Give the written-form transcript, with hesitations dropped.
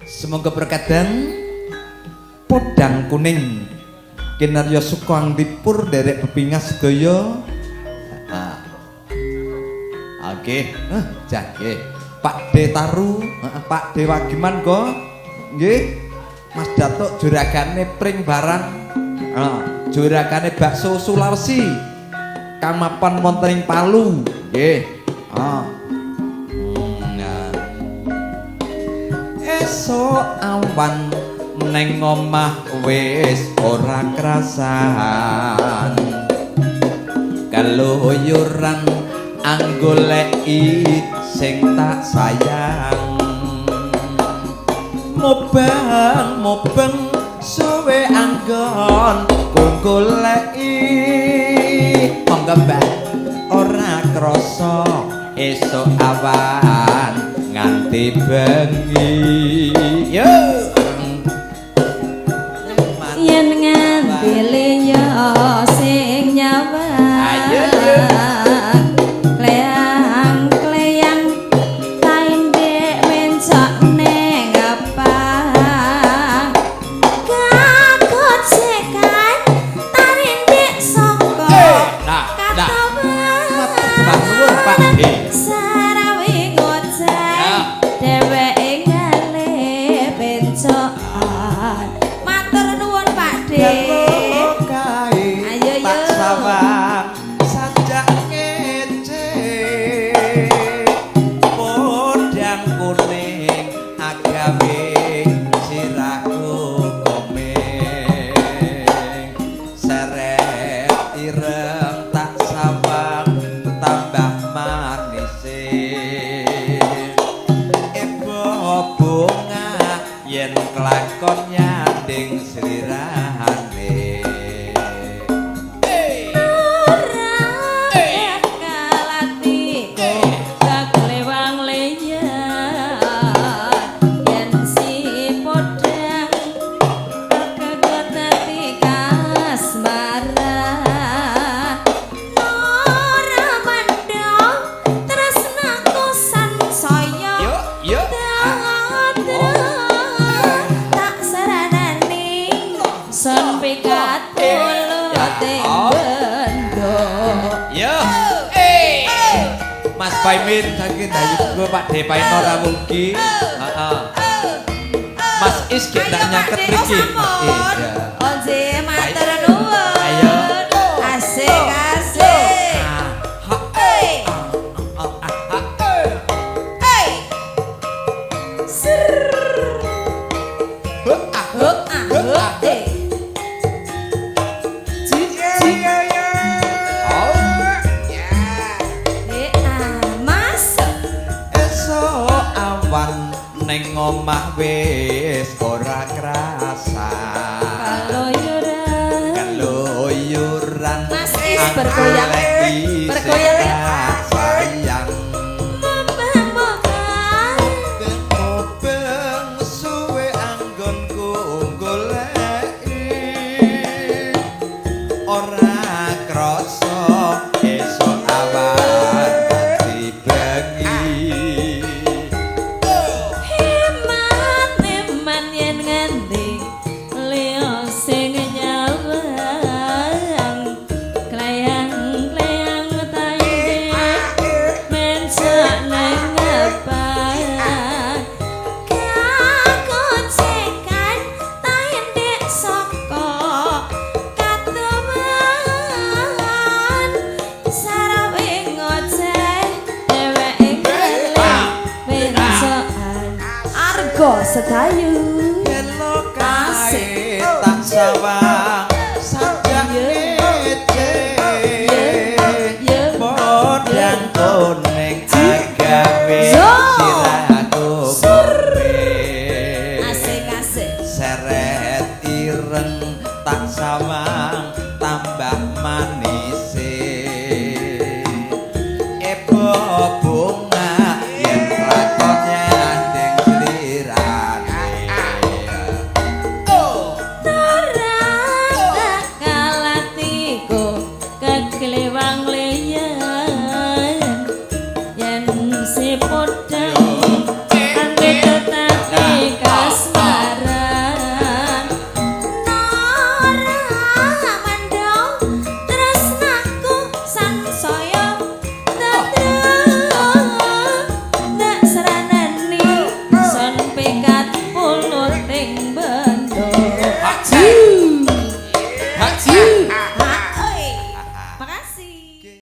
Semoga berkadang podang kuning kinarya sukang dipur derek bebingas sedaya. Oke, nggih. Pak De Taru, Pak De Wagiman go. Nggih. Mas Datuk juragane pring barang. Juragane bakso Sulawesi. Kamapan wonten ing Palu. Nggih. Esuk awan neng omah wis ora krasan. Kaluyuran anggoleki sing tak sayang. Mobang suwe anggon goleki. Monggo Mbak ora krasa esuk awan nganti bengi. Yo yen nganti liya sing nyawa. Ayo Kleyang taindek mencok neng apa. Kagocekan tarindek soko Pak De. Sarawi ngoceh dheweke ngale pencokan. Matur nuwun Pak De. Ayo Pak Sawang sajak ngece podang kuning agawe sirahku komeng seret ireng tak sawang tambah manis bunga yen kelakon nyanding slirahane. Mas Paimin saking dayu Pak De Paino Rawugi. Mas Is gek ndak nyaket mriki. Onje matur nuwun. Ayo. Asik asik. Neng omah wis ora krasa. Kaluyuran Mas Is bergoyang sayang. Mobeng suwe anggonku goleki ora krasa esuk awan nganti bengi. Sedayu Hello kae tak sawang sajak ngece podang kuning agawe sirahku komeng asik-asik seret ireng tak sawang